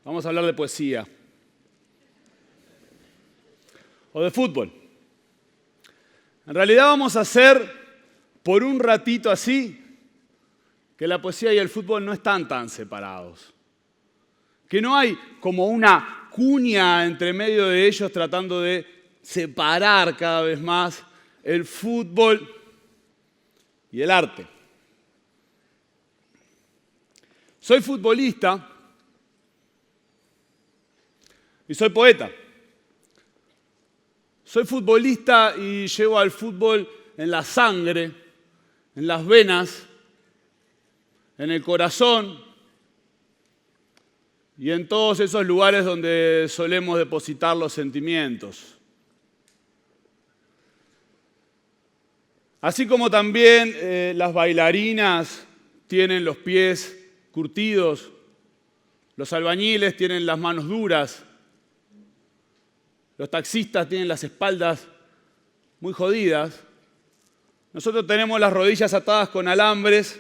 Vamos a hablar de poesía. O de fútbol. En realidad vamos a hacer por un ratito así que la poesía y el fútbol no están tan separados. Que no hay como una cuña entre medio de ellos tratando de separar cada vez más el fútbol y el arte. Soy futbolista y soy poeta. Soy futbolista y llevo al fútbol en la sangre, en las venas, en el corazón y en todos esos lugares donde solemos depositar los sentimientos. Así como también las bailarinas tienen los pies curtidos, los albañiles tienen las manos duras, los taxistas tienen las espaldas muy jodidas, nosotros tenemos las rodillas atadas con alambres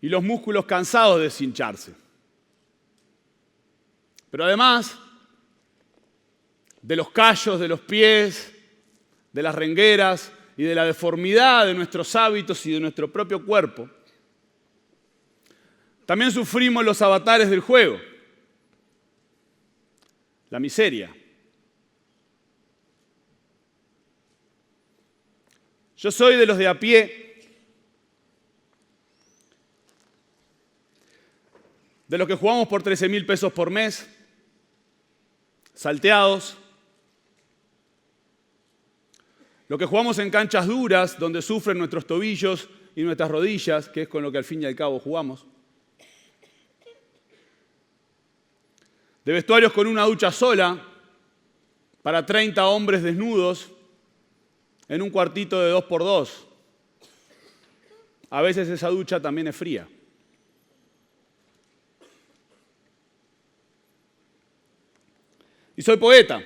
y los músculos cansados de deshincharse. Pero además de los callos de los pies, de las rengueras y de la deformidad de nuestros hábitos y de nuestro propio cuerpo, también sufrimos los avatares del juego. La miseria. Yo soy de los de a pie, de los que jugamos por 13.000 pesos por mes, salteados, los que jugamos en canchas duras, donde sufren nuestros tobillos y nuestras rodillas, que es con lo que al fin y al cabo jugamos, de vestuarios con una ducha sola para 30 hombres desnudos en un cuartito de 2x2. A veces esa ducha también es fría. Y soy poeta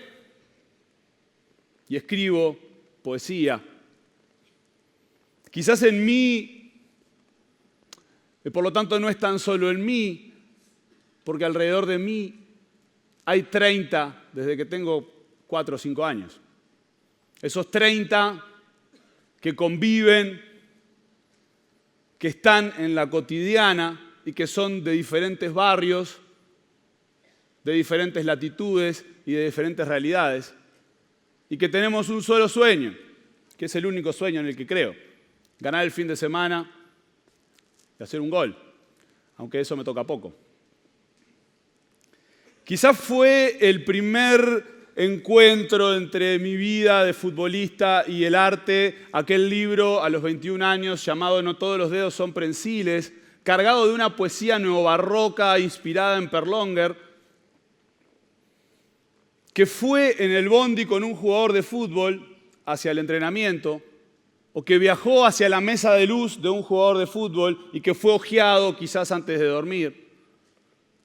y escribo poesía. Quizás en mí, y por lo tanto no es tan solo en mí, porque alrededor de mí hay 30 desde que tengo 4 o 5 años. Esos 30 que conviven, que están en la cotidiana y que son de diferentes barrios, de diferentes latitudes y de diferentes realidades, y que tenemos un solo sueño, que es el único sueño en el que creo: ganar el fin de semana y hacer un gol, aunque eso me toca poco. Quizás fue el primer encuentro entre mi vida de futbolista y el arte, aquel libro a los 21 años llamado No todos los dedos son prensiles, cargado de una poesía neobarroca inspirada en Perlonger, que fue en el bondi con un jugador de fútbol hacia el entrenamiento, o que viajó hacia la mesa de luz de un jugador de fútbol y que fue ojeado quizás antes de dormir,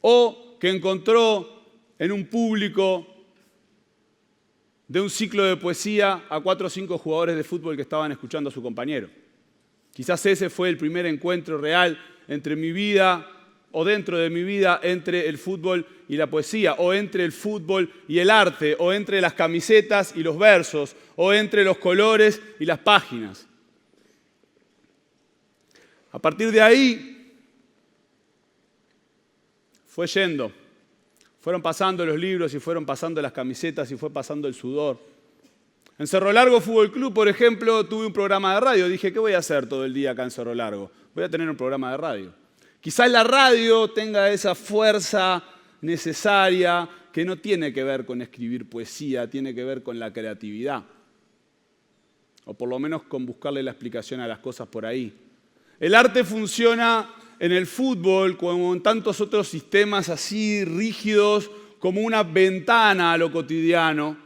o que encontró en un público de un ciclo de poesía a 4 o 5 jugadores de fútbol que estaban escuchando a su compañero. Quizás ese fue el primer encuentro real entre mi vida, o dentro de mi vida, entre el fútbol y la poesía, o entre el fútbol y el arte, o entre las camisetas y los versos, o entre los colores y las páginas. A partir de ahí, fue yendo. Fueron pasando los libros y fueron pasando las camisetas y fue pasando el sudor. En Cerro Largo Fútbol Club, por ejemplo, tuve un programa de radio. Dije, ¿qué voy a hacer todo el día acá en Cerro Largo? Voy a tener un programa de radio. Quizás la radio tenga esa fuerza necesaria que no tiene que ver con escribir poesía, tiene que ver con la creatividad. O por lo menos con buscarle la explicación a las cosas por ahí. El arte funciona en el fútbol, como en tantos otros sistemas así rígidos, como una ventana a lo cotidiano.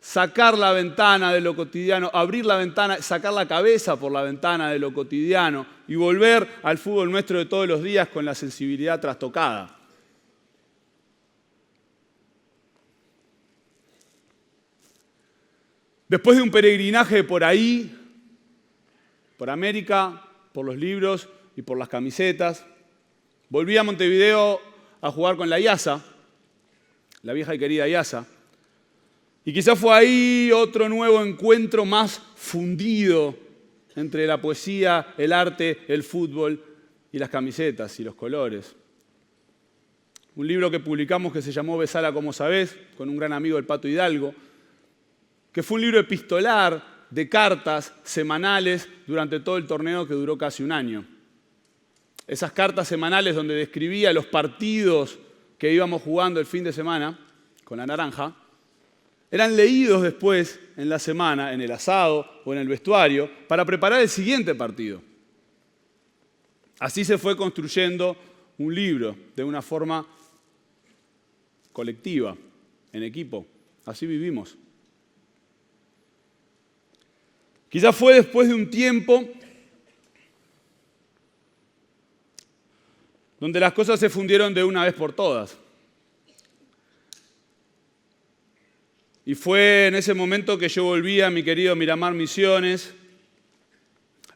Sacar la ventana de lo cotidiano, abrir la ventana, sacar la cabeza por la ventana de lo cotidiano y volver al fútbol nuestro de todos los días con la sensibilidad trastocada. Después de un peregrinaje por ahí, por América, por los libros y por las camisetas, Volví a Montevideo a jugar con la IASA, la vieja y querida IASA, y quizás fue ahí otro nuevo encuentro más fundido entre la poesía, el arte, el fútbol y las camisetas y los colores. Un libro que publicamos que se llamó Besala como sabés, con un gran amigo, el Pato Hidalgo, que fue un libro epistolar de cartas semanales durante todo el torneo que duró casi un año. Esas cartas semanales donde describía los partidos que íbamos jugando el fin de semana con la naranja, eran leídos después en la semana, en el asado o en el vestuario, para preparar el siguiente partido. Así se fue construyendo un libro de una forma colectiva, en equipo. Así vivimos. Quizás fue después de un tiempo donde las cosas se fundieron de una vez por todas. Y fue en ese momento que yo volví a mi querido Miramar Misiones,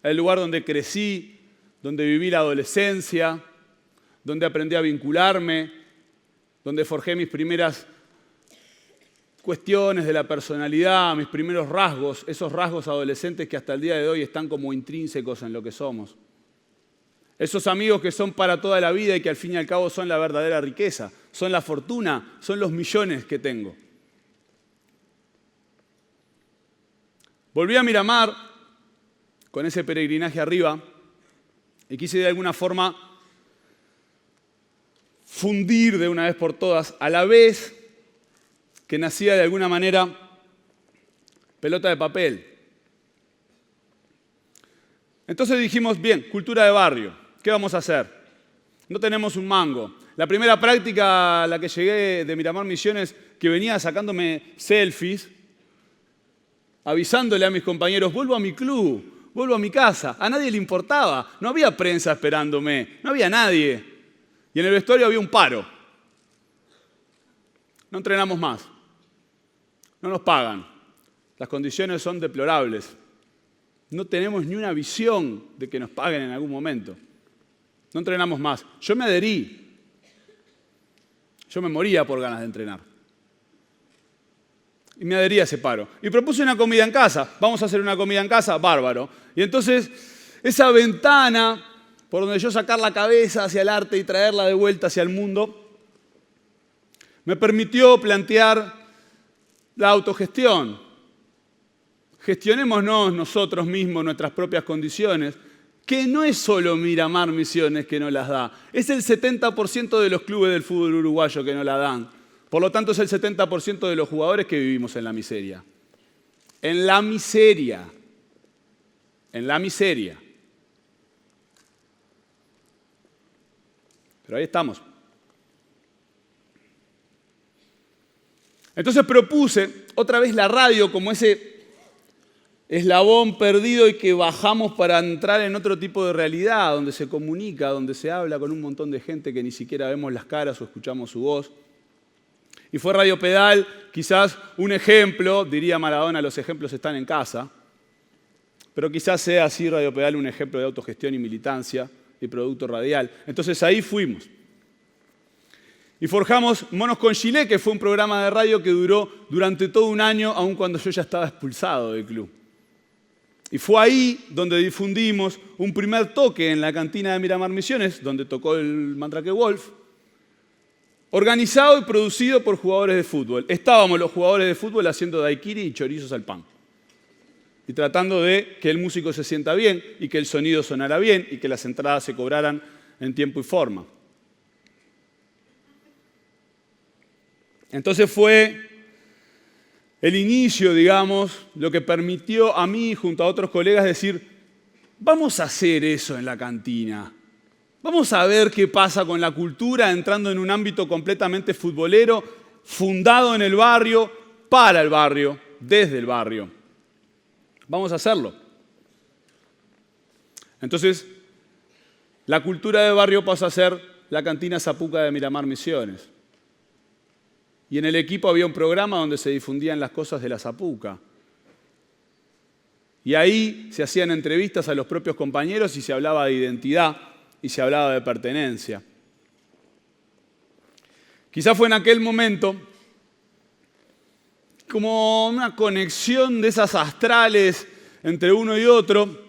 el lugar donde crecí, donde viví la adolescencia, donde aprendí a vincularme, donde forjé mis primeras cuestiones de la personalidad, mis primeros rasgos, esos rasgos adolescentes que hasta el día de hoy están como intrínsecos en lo que somos. Esos amigos que son para toda la vida y que al fin y al cabo son la verdadera riqueza, son la fortuna, son los millones que tengo. Volví a Miramar con ese peregrinaje arriba y quise de alguna forma fundir de una vez por todas, a la vez que nacía de alguna manera Pelota de Papel. Entonces dijimos, bien, cultura de barrio, ¿qué vamos a hacer? No tenemos un mango. La primera práctica a la que llegué de Miramar Misiones, que venía sacándome selfies, avisándole a mis compañeros, vuelvo a mi club, vuelvo a mi casa. A nadie le importaba, no había prensa esperándome, no había nadie. Y en el vestuario había un paro. No entrenamos más, no nos pagan, las condiciones son deplorables. No tenemos ni una visión de que nos paguen en algún momento. No entrenamos más. Yo me adherí. Yo me moría por ganas de entrenar. Y me adherí a ese paro. Y propuse una comida en casa. Vamos a hacer una comida en casa, bárbaro. Y entonces, esa ventana por donde yo sacar la cabeza hacia el arte y traerla de vuelta hacia el mundo, me permitió plantear la autogestión. Gestionémonos nosotros mismos nuestras propias condiciones, que no es solo Miramar Misiones que no las da, es el 70% de los clubes del fútbol uruguayo que no la dan. Por lo tanto, es el 70% de los jugadores que vivimos en la miseria. En la miseria. En la miseria. Pero ahí estamos. Entonces propuse otra vez la radio como ese eslabón perdido y que bajamos para entrar en otro tipo de realidad, donde se comunica, donde se habla con un montón de gente que ni siquiera vemos las caras o escuchamos su voz. Y fue Radio Pedal, quizás un ejemplo, diría Maradona, los ejemplos están en casa, pero quizás sea así Radio Pedal un ejemplo de autogestión y militancia y producto radial. Entonces ahí fuimos. Y forjamos Monos con Gilet, que fue un programa de radio que duró durante todo un año, aun cuando yo ya estaba expulsado del club. Y fue ahí donde difundimos un primer toque en la cantina de Miramar Misiones, donde tocó el Mandrake Wolf, organizado y producido por jugadores de fútbol. Estábamos los jugadores de fútbol haciendo daiquiri y chorizos al pan. Y tratando de que el músico se sienta bien y que el sonido sonara bien y que las entradas se cobraran en tiempo y forma. Entonces fue el inicio, digamos, lo que permitió a mí, junto a otros colegas, decir, vamos a hacer eso en la cantina. Vamos a ver qué pasa con la cultura entrando en un ámbito completamente futbolero, fundado en el barrio, para el barrio, desde el barrio. Vamos a hacerlo. Entonces, la cultura de barrio pasa a ser la cantina Zapuca de Miramar Misiones. Y en el equipo había un programa donde se difundían las cosas de la Zapuca. Y ahí se hacían entrevistas a los propios compañeros y se hablaba de identidad y se hablaba de pertenencia. Quizás fue en aquel momento como una conexión de esas astrales entre uno y otro,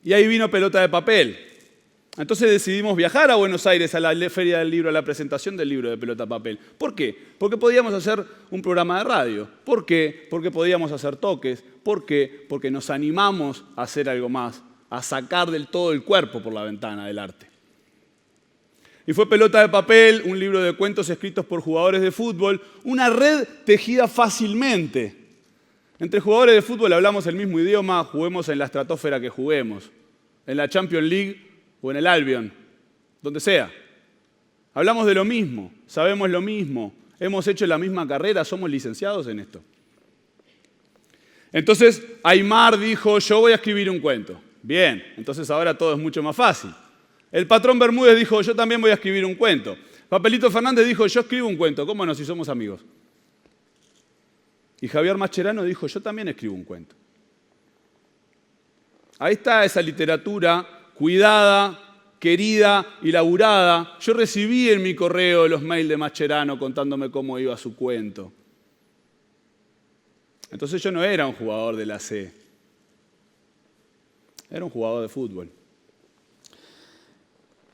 y ahí vino Pelota de Papel. Entonces decidimos viajar a Buenos Aires a la Feria del Libro, a la presentación del libro de Pelota de Papel. ¿Por qué? Porque podíamos hacer un programa de radio. ¿Por qué? Porque podíamos hacer toques. ¿Por qué? Porque nos animamos a hacer algo más, a sacar del todo el cuerpo por la ventana del arte. Y fue Pelota de Papel, un libro de cuentos escritos por jugadores de fútbol, una red tejida fácilmente. Entre jugadores de fútbol hablamos el mismo idioma, juguemos en la estratosfera que juguemos, en la Champions League o en el Albion, donde sea. Hablamos de lo mismo, sabemos lo mismo, hemos hecho la misma carrera, somos licenciados en esto. Entonces Aymar dijo, yo voy a escribir un cuento. Bien, entonces ahora todo es mucho más fácil. El patrón Bermúdez dijo, yo también voy a escribir un cuento. Papelito Fernández dijo, yo escribo un cuento, ¿cómo no si somos amigos? Y Javier Mascherano dijo, yo también escribo un cuento. Ahí está esa literatura cuidada, querida y laburada. Yo recibí en mi correo los mails de Mascherano contándome cómo iba su cuento. Entonces yo no era un jugador de la C, era un jugador de fútbol.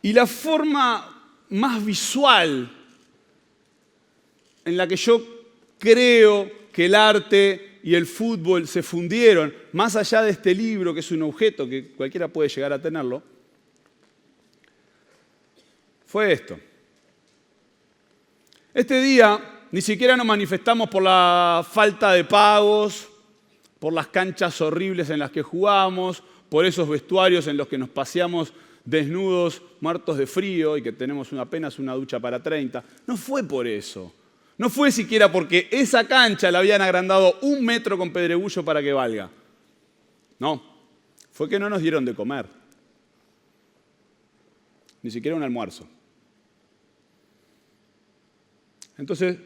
Y la forma más visual en la que yo creo que el arte y el fútbol se fundieron, más allá de este libro, que es un objeto que cualquiera puede llegar a tenerlo, fue esto. Este día ni siquiera nos manifestamos por la falta de pagos, por las canchas horribles en las que jugamos, por esos vestuarios en los que nos paseamos desnudos, muertos de frío y que tenemos apenas una ducha para 30. No fue por eso. No fue siquiera porque esa cancha la habían agrandado 1 metro con pedregullo para que valga. No, fue que no nos dieron de comer. Ni siquiera un almuerzo. Entonces,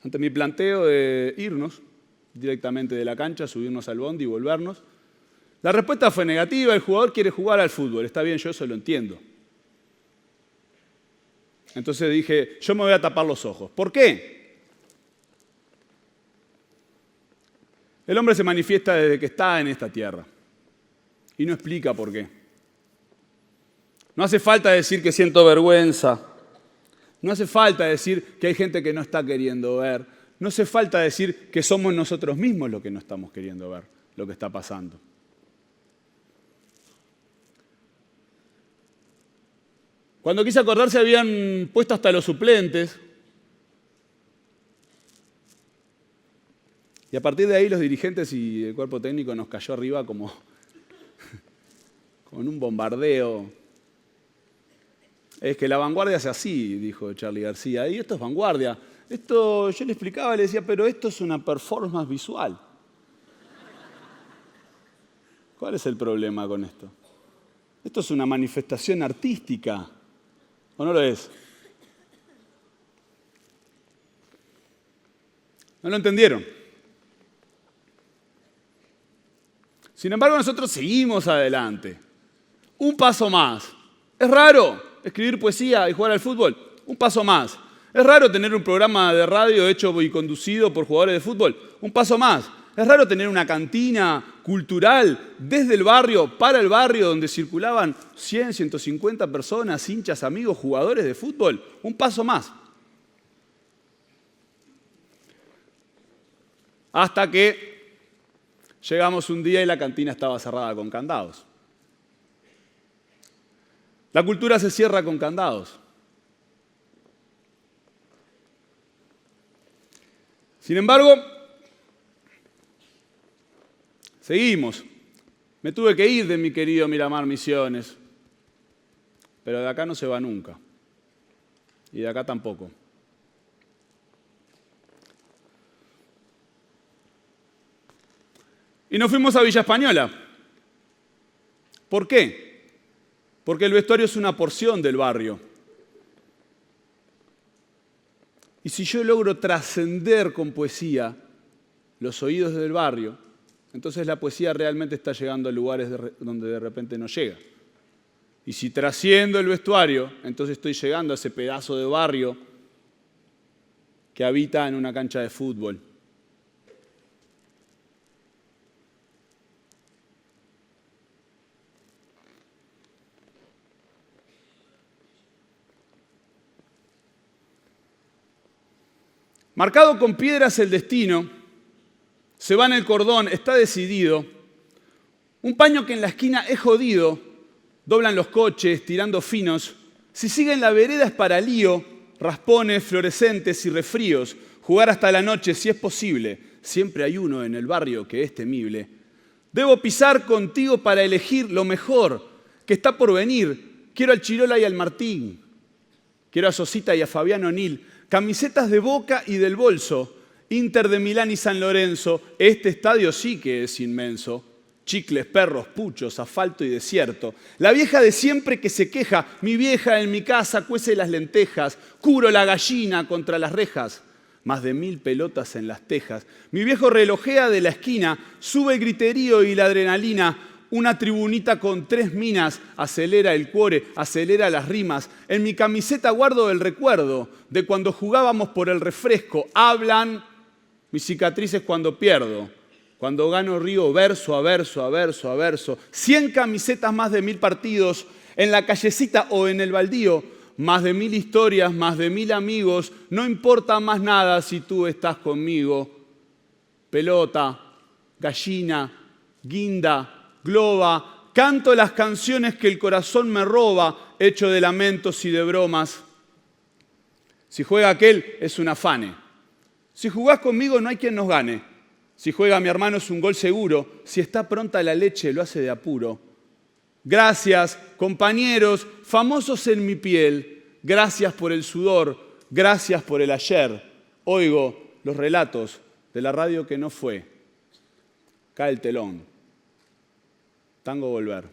ante mi planteo de irnos directamente de la cancha, subirnos al bondi y volvernos, la respuesta fue negativa, el jugador quiere jugar al fútbol. Está bien, yo eso lo entiendo. Entonces dije, yo me voy a tapar los ojos. ¿Por qué? El hombre se manifiesta desde que está en esta tierra y no explica por qué. No hace falta decir que siento vergüenza. No hace falta decir que hay gente que no está queriendo ver. No hace falta decir que somos nosotros mismos los que no estamos queriendo ver lo que está pasando. Cuando quise acordarse habían puesto hasta los suplentes. Y a partir de ahí los dirigentes y el cuerpo técnico nos cayó arriba como con un bombardeo. Es que la vanguardia es así, dijo Charly García. Y esto es vanguardia. Esto yo le explicaba, le decía, pero esto es una performance visual. ¿Cuál es el problema con esto? Esto es una manifestación artística. ¿O no lo es? No lo entendieron. Sin embargo, nosotros seguimos adelante. Un paso más. ¿Es raro escribir poesía y jugar al fútbol? Un paso más. ¿Es raro tener un programa de radio hecho y conducido por jugadores de fútbol? Un paso más. ¿Es raro tener una cantina cultural desde el barrio para el barrio donde circulaban 100, 150 personas, hinchas, amigos, jugadores de fútbol? Un paso más. Hasta que llegamos un día y la cantina estaba cerrada con candados. La cultura se cierra con candados. Sin embargo, seguimos. Me tuve que ir de mi querido Miramar Misiones, pero de acá no se va nunca. Y de acá tampoco. Y nos fuimos a Villa Española. ¿Por qué? Porque el vestuario es una porción del barrio. Y si yo logro trascender con poesía los oídos del barrio, entonces la poesía realmente está llegando a lugares donde de repente no llega. Y si trasciendo el vestuario, entonces estoy llegando a ese pedazo de barrio que habita en una cancha de fútbol. Marcado con piedras el destino, se va en el cordón, está decidido. Un paño que en la esquina es jodido, doblan los coches, tirando finos. Si siguen la vereda es para lío, raspones, fluorescentes y resfríos. Jugar hasta la noche si es posible. Siempre hay uno en el barrio que es temible. Debo pisar contigo para elegir lo mejor que está por venir. Quiero al Chirola y al Martín. Quiero a Sosita y a Fabián O'Neill. Camisetas de Boca y del Bolso. Inter de Milán y San Lorenzo. Este estadio sí que es inmenso. Chicles, perros, puchos, asfalto y desierto. La vieja de siempre que se queja. Mi vieja en mi casa cuece las lentejas. Cubro la gallina contra las rejas. Más de 1000 pelotas en las tejas. Mi viejo relojea de la esquina. Sube el griterío y la adrenalina. Una tribunita con 3 minas. Acelera el cuore, acelera las rimas. En mi camiseta guardo el recuerdo de cuando jugábamos por el refresco. Hablan mis cicatrices cuando pierdo. Cuando gano río verso a verso, a verso, a verso. 100 camisetas, más de 1000 partidos. En la callecita o en el baldío. Más de 1000 historias, más de 1000 amigos. No importa más nada si tú estás conmigo. Pelota, gallina, guinda, globa. Canto las canciones que el corazón me roba, hecho de lamentos y de bromas. Si juega aquel, es un afane. Si jugás conmigo, no hay quien nos gane. Si juega mi hermano, es un gol seguro. Si está pronta la leche, lo hace de apuro. Gracias, compañeros, famosos en mi piel. Gracias por el sudor, gracias por el ayer. Oigo los relatos de la radio que no fue. Cae el telón. Tango volver.